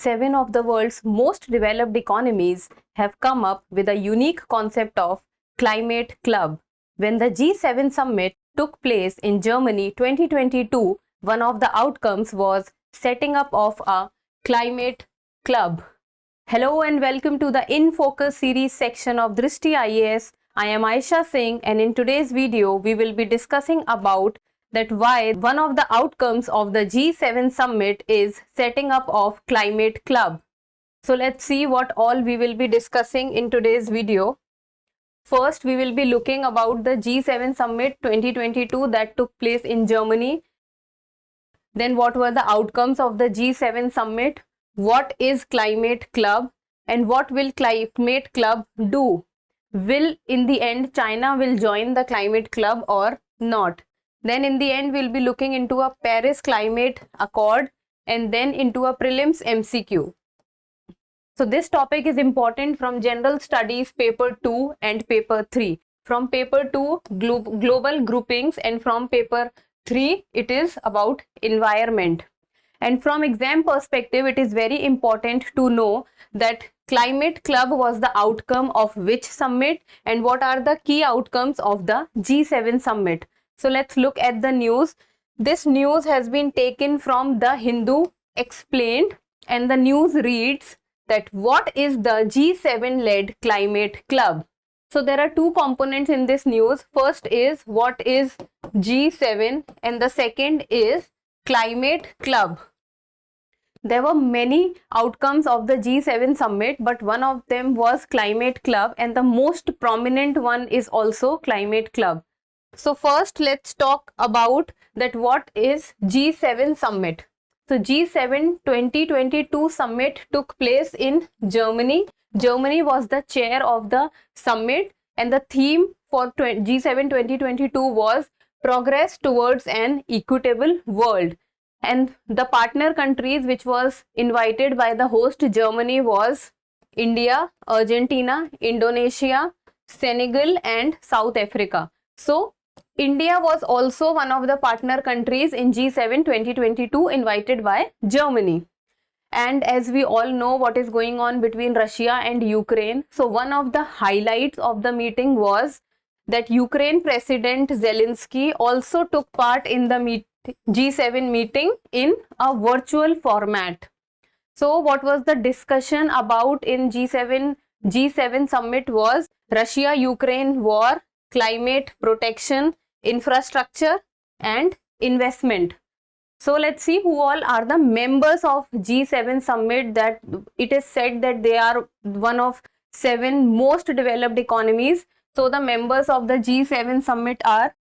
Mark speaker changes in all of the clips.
Speaker 1: 7 of the world's most developed economies have come up with a unique concept of climate club. When the G7 summit took place in Germany 2022, one of the outcomes was setting up of a climate club. Hello and welcome to the In Focus series section of Drishti IAS. I am Aisha Singh, and in today's video we will be discussing about that why one of the outcomes of the G7 summit is setting up of climate club. So let's see what all we will be discussing in today's video. First, we will be looking about the G7 summit 2022 that took place in Germany. Then what were the outcomes of the G7 summit? What is climate club and what will climate club do? Will in the end China will join the climate club or not? Then in the end we'll be looking into a Paris Climate Accord and then into a prelims MCQ. So this topic is important from General Studies paper 2 and paper 3. From paper 2 global groupings, and from paper 3 it is about environment. And from exam perspective it is very important to know that climate club was the outcome of which summit and what are the key outcomes of the G7 summit. So let's look at the news. This news has been taken from the Hindu Explained, and the news reads that what is the G7 led climate club? So there are two components in this news. First is what is G7 and the second is climate club. There were many outcomes of the G7 summit, but one of them was climate club, and the most prominent one is also climate club. So first let's talk about that what is G7 summit. So G7 2022 summit took place in Germany. Germany was the chair of the summit, and the theme for G7 2022 was progress towards an equitable world. And the partner countries which was invited by the host Germany was India, Argentina, Indonesia, Senegal and South Africa. So India was also one of the partner countries in G7 2022 invited by Germany. And as we all know what is going on between Russia and Ukraine, so one of the highlights of the meeting was that Ukraine President Zelensky also took part in the G7 meeting in a virtual format. So what was the discussion about in G7 summit was Russia-Ukraine war, climate protection, infrastructure and investment. So let's see who all are the members of G7 summit. That it is said that they are one of 7 most developed economies. So the members of the G7 summit are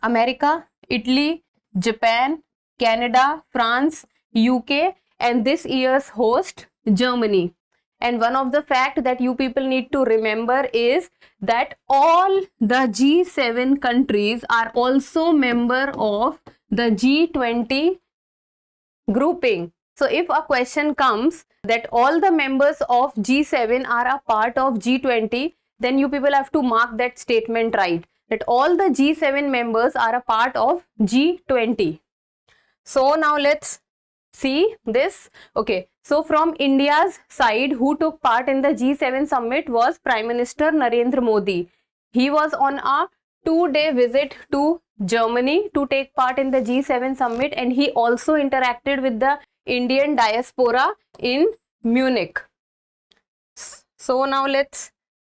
Speaker 1: America, Italy, Japan, Canada, France, UK and this year's host Germany. And one of the fact that you people need to remember is that all the G7 countries are also member of the G20 grouping. So if a question comes that all the members of G7 are a part of G20, then you people have to mark that statement right, that all the G7 members are a part of G20. So now let's see this. Okay, so from India's side, who took part in the G7 summit was Prime Minister Narendra Modi. He was on a 2-day visit to Germany to take part in the G7 summit, and he also interacted with the Indian diaspora in Munich. So now let's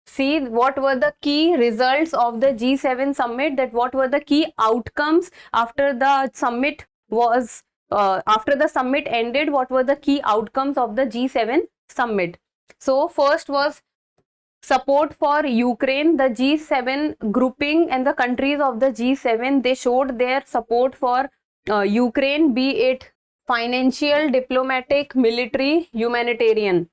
Speaker 1: see what were the key results of the G7 summit, that what were the key outcomes after the summit was after the summit ended. What were the key outcomes of the G7 summit? So first was support for Ukraine. The G7 grouping and the countries of the G7, they showed their support for Ukraine, be it financial, diplomatic, military, humanitarian.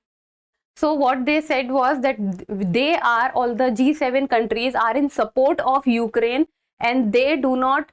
Speaker 1: So what they said was that they are, all the G7 countries are in support of Ukraine, and they do not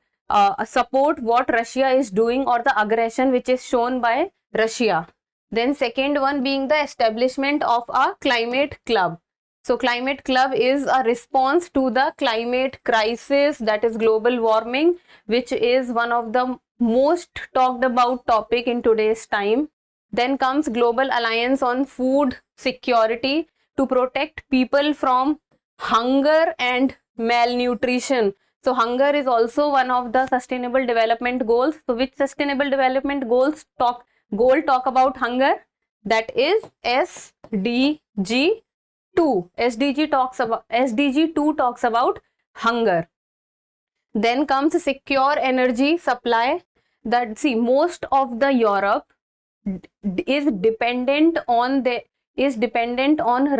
Speaker 1: support what Russia is doing or the aggression which is shown by Russia. Then second one being the establishment of a climate club. So climate club is a response to the climate crisis, that is global warming, which is one of the most talked about topic in today's time. Then comes Global Alliance on Food Security to protect people from hunger and malnutrition. So hunger is also one of the sustainable development goals. So which sustainable development goals talk about hunger? That is SDG 2. SDG 2 talks about hunger. Then comes secure energy supply. That, see, most of the Europe is dependent on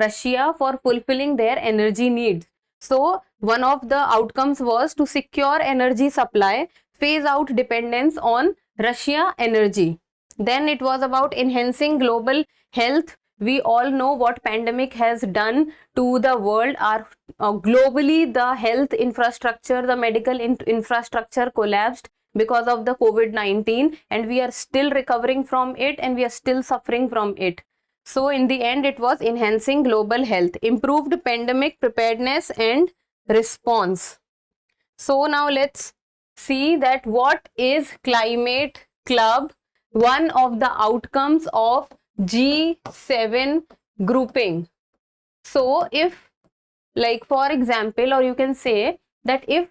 Speaker 1: Russia for fulfilling their energy needs. So one of the outcomes was to secure energy supply, phase out dependence on Russia energy. Then it was about enhancing global health. We all know what pandemic has done to the world. Globally, the health infrastructure, the medical infrastructure collapsed because of the COVID-19, and we are still recovering from it, and we are still suffering from it. So in the end, it was enhancing global health, improved pandemic preparedness and response. So now let's see that what is Climate Club, one of the outcomes of G7 grouping. So if, like, for example, or you can say that if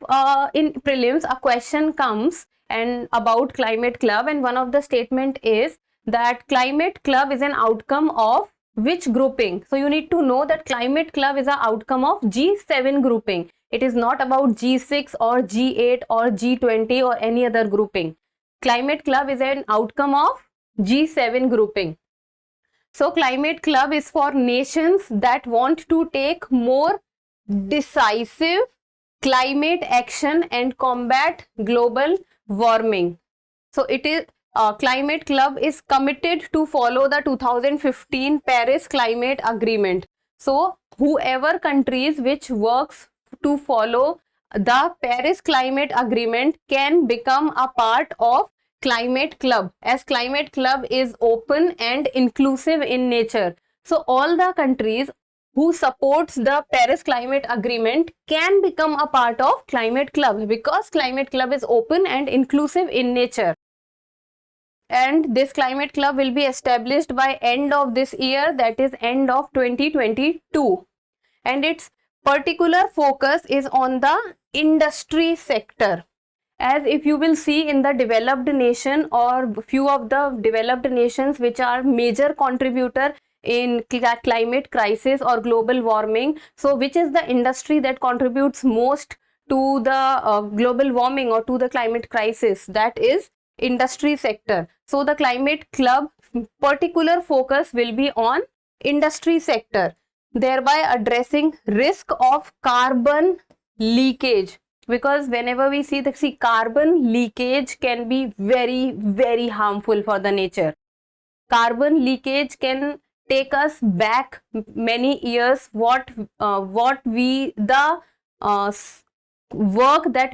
Speaker 1: in prelims a question comes and about Climate Club, and one of the statement is that Climate Club is an outcome of which grouping. So you need to know that Climate Club is an outcome of G7 grouping. It is not about G6 or G8 or G20 or any other grouping. Climate Club is an outcome of G7 grouping. So Climate Club is for nations that want to take more decisive climate action and combat global warming. So it is Climate Club is committed to follow the 2015 Paris Climate Agreement. So whoever countries which works to follow the Paris Climate Agreement can become a part of Climate Club, as Climate Club is open and inclusive in nature. So all the countries who supports the Paris Climate Agreement can become a part of Climate Club, because Climate Club is open and inclusive in nature. And this Climate Club will be established by end of this year, that is end of 2022. And its particular focus is on the industry sector. As if you will see in the developed nation, or few of the developed nations which are major contributor in climate crisis or global warming, so which is the industry that contributes most to the global warming or to the climate crisis? That is industry sector. So the Climate Club particular focus will be on industry sector, thereby addressing risk of carbon leakage. Because whenever we see carbon leakage can be very, very harmful for the nature. Carbon leakage can take us back many years. Work that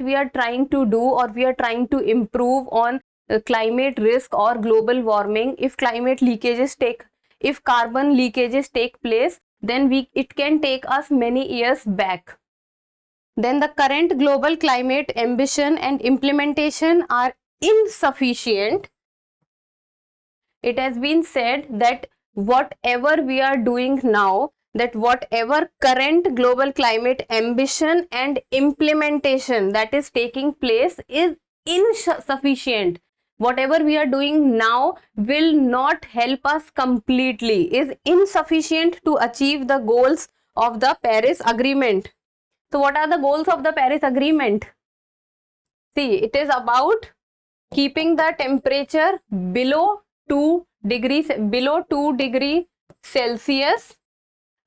Speaker 1: we are trying to do, or we are trying to improve on climate risk or global warming, if carbon leakages take place, then it can take us many years back. Then the current global climate ambition and implementation are insufficient. It has been said that whatever we are doing now, that whatever current global climate ambition and implementation that is taking place is insufficient. Whatever we are doing now will not help us completely, is insufficient to achieve the goals of the Paris Agreement. So what are the goals of the Paris Agreement? See, it is about keeping the temperature below 2 degrees Celsius,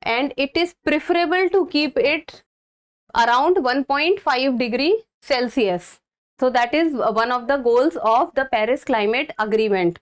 Speaker 1: and it is preferable to keep it around 1.5 degree Celsius. So that is one of the goals of the Paris Climate Agreement.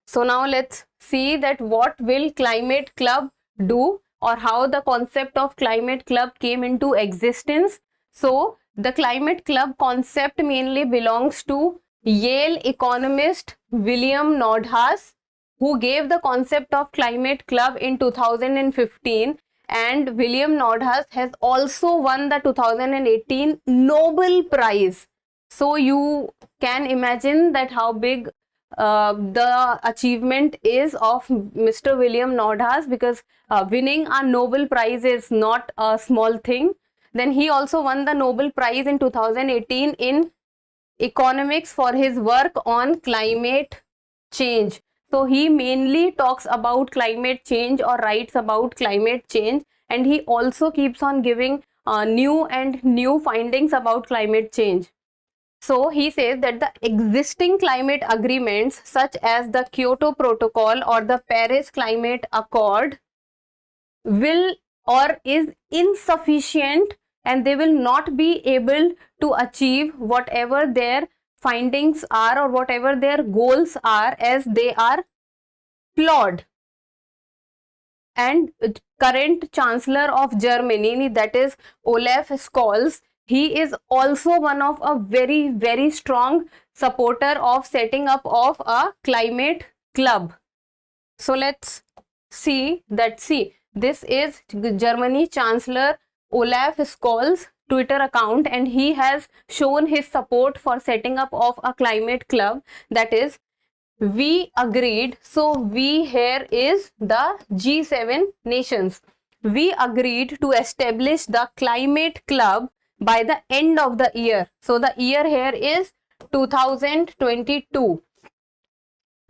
Speaker 1: So now let's see that what will Climate Club do, or how the concept of Climate Club came into existence. So the Climate Club concept mainly belongs to Yale economist William Nordhaus, who gave the concept of Climate Club in 2015, and William Nordhaus has also won the 2018 Nobel Prize. So you can imagine that how big the achievement is of Mr. William Nordhaus, because winning a Nobel Prize is not a small thing. Then he also won the Nobel Prize in 2018 in economics for his work on climate change. So he mainly talks about climate change or writes about climate change, and he also keeps on giving new findings about climate change. So he says that the existing climate agreements such as the Kyoto Protocol or the Paris Climate Accord will or is insufficient, and they will not be able to achieve whatever their findings are or whatever their goals are, as they are flawed. And current Chancellor of Germany, that is Olaf Scholz, he is also one of a very strong supporter of setting up of a climate club. So let's see that. This is Germany Chancellor Olaf Scholz Twitter account, and he has shown his support for setting up of a climate club. That is, we agreed. So we here is the G7 nations. We agreed to establish the climate club by the end of the year. So the year here is 2022.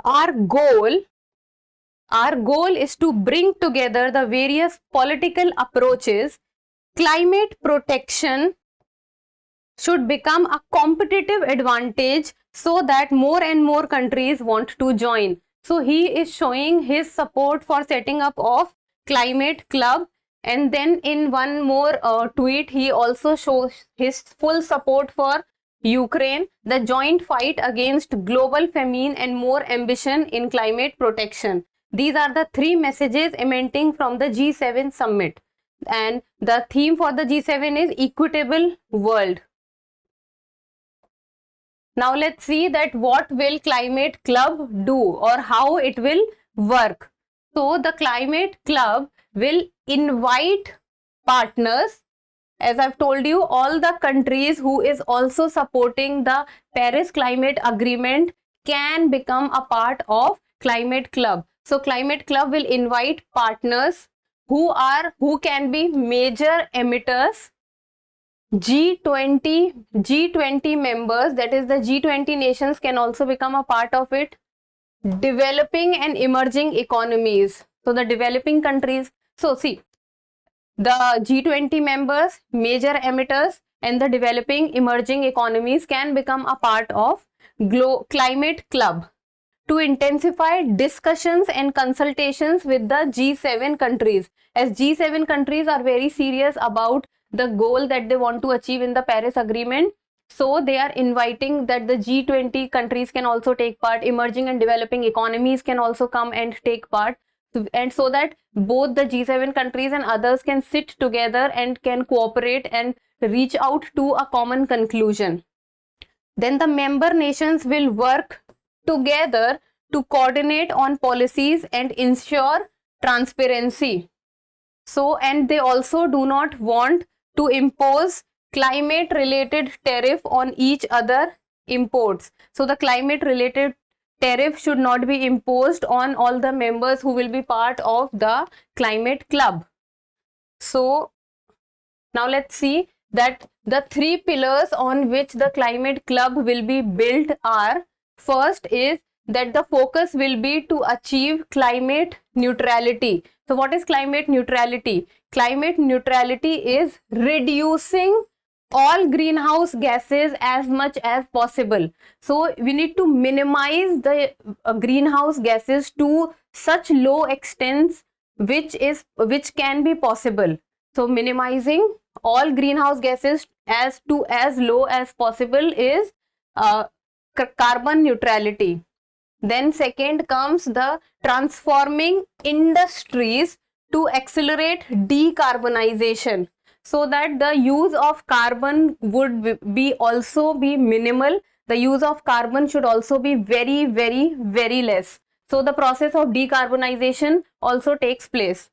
Speaker 1: Our goal is to bring together the various political approaches. Climate protection should become a competitive advantage so that more and more countries want to join. So he is showing his support for setting up of climate club. And then in one more tweet, he also shows his full support for Ukraine, the joint fight against global famine and more ambition in climate protection. These are the three messages emanating from the G7 summit. And the theme for the G7 is equitable world. Now let's see that what will climate club do or how it will work. So the climate club will invite partners. As I've told you, all the countries who is also supporting the Paris Climate Agreement can become a part of climate club. So climate club will invite partners who can be major emitters. G20 members, that is the G20 nations, can also become a part of it. Developing and emerging economies, so the developing countries. So see, the G20 members, major emitters, and the developing emerging economies can become a part of climate club to intensify discussions and consultations with the G7 countries, as G7 countries are very serious about the goal that they want to achieve in the Paris Agreement. So they are inviting that the G20 countries can also take part, emerging and developing economies can also come and take part, and so that both the G7 countries and others can sit together and can cooperate and reach out to a common conclusion. Then the member nations will work together to coordinate on policies and ensure transparency. So, and they also do not want to impose climate related tariff on each other imports. So the climate related tariff should not be imposed on all the members who will be part of the climate club. So now let's see that the three pillars on which the climate club will be built are: first is that the focus will be to achieve climate neutrality. So what is climate neutrality? Climate neutrality is reducing all greenhouse gases as much as possible. So we need to minimize the greenhouse gases to such low extents which can be possible. So minimizing all greenhouse gases as low as possible is carbon neutrality. Then second comes the transforming industries to accelerate decarbonization, so that the use of carbon would be minimal. The use of carbon should also be very less. So the process of decarbonization also takes place.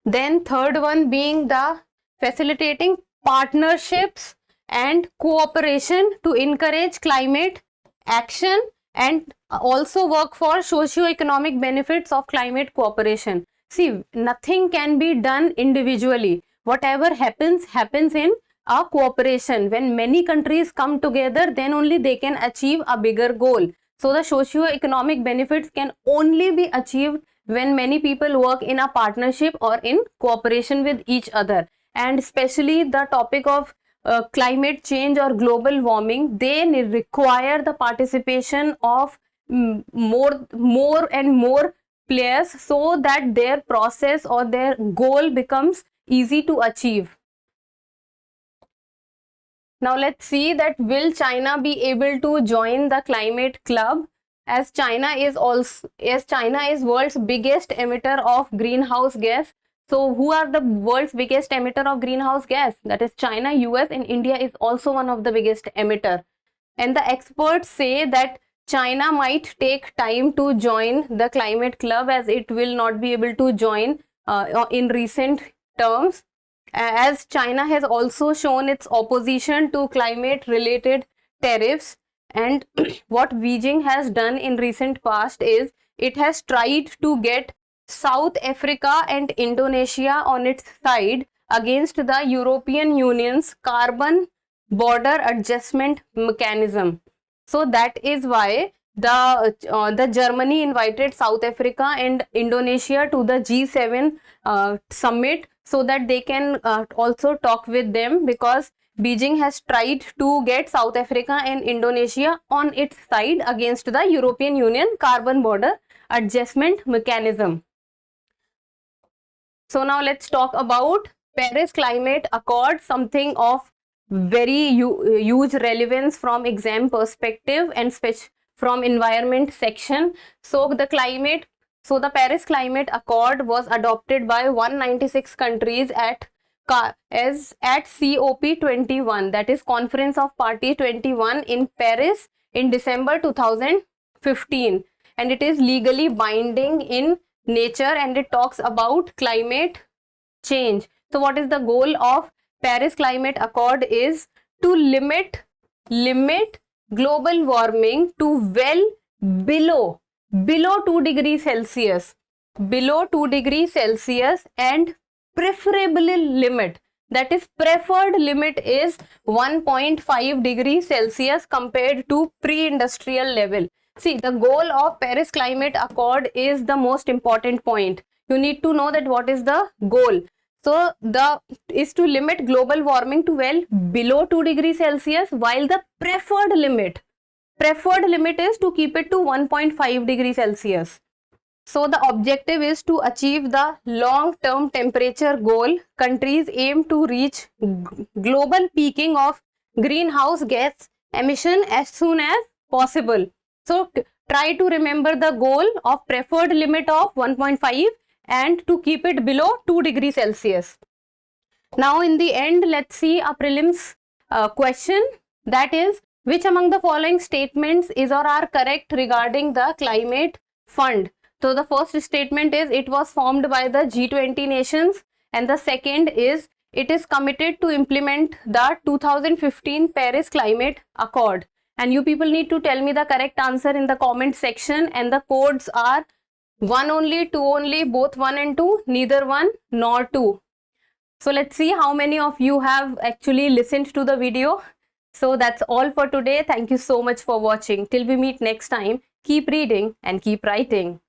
Speaker 1: Then third one being the facilitating partnerships and cooperation to encourage climate action and also work for socio-economic benefits of climate cooperation. See, nothing can be done individually. Whatever happens, happens in a cooperation. When many countries come together, then only they can achieve a bigger goal. So the socio-economic benefits can only be achieved when many people work in a partnership or in cooperation with each other. And especially the topic of climate change or global warming, they require the participation of more and more players, so that their process or their goal becomes easy to achieve. Now let's see that will China be able to join the climate club, as China is world's biggest emitter of greenhouse gas. So who are the world's biggest emitter of greenhouse gas? That is China, US, and India is also one of the biggest emitter. And the experts say that China might take time to join the climate club, as it will not be able to join in recent terms, as China has also shown its opposition to climate related tariffs. And what Beijing has done in recent past is it has tried to get South Africa and Indonesia on its side against the European Union's carbon border adjustment mechanism. So that is why the Germany invited South Africa and Indonesia to the G7 summit, so that they can also talk with them, because Beijing has tried to get South Africa and Indonesia on its side against the European Union carbon border adjustment mechanism. So now let's talk about Paris Climate Accord, something of very huge relevance from exam perspective and from environment section. So the Paris Climate Accord was adopted by 196 countries at COP21, that is Conference of Parties 21 in Paris in December 2015, and it is legally binding in nature, and it talks about climate change. So what is the goal of Paris Climate Accord? Is to limit global warming to well below 2 degrees Celsius, and preferable limit, that is preferred limit, is 1.5 degrees Celsius compared to pre-industrial level. See, the goal of Paris Climate Accord is the most important point. You need to know that what is the goal. So is to limit global warming to well below 2 degrees Celsius, while the preferred limit is to keep it to 1.5 degrees Celsius. So the objective is to achieve the long-term temperature goal. Countries aim to reach global peaking of greenhouse gas emission as soon as possible. So try to remember the goal of preferred limit of 1.5 and to keep it below 2 degrees Celsius. Now in the end, let's see a prelims question, that is, which among the following statements is or are correct regarding the climate fund? So the first statement is it was formed by the G20 nations, and the second is it is committed to implement the 2015 Paris Climate Accord. And you people need to tell me the correct answer in the comment section, and the codes are 1 only, 2 only, both 1 and 2, neither 1 nor 2. So let's see how many of you have actually listened to the video. So that's all for today. Thank you so much for watching. Till we meet next time, keep reading and keep writing.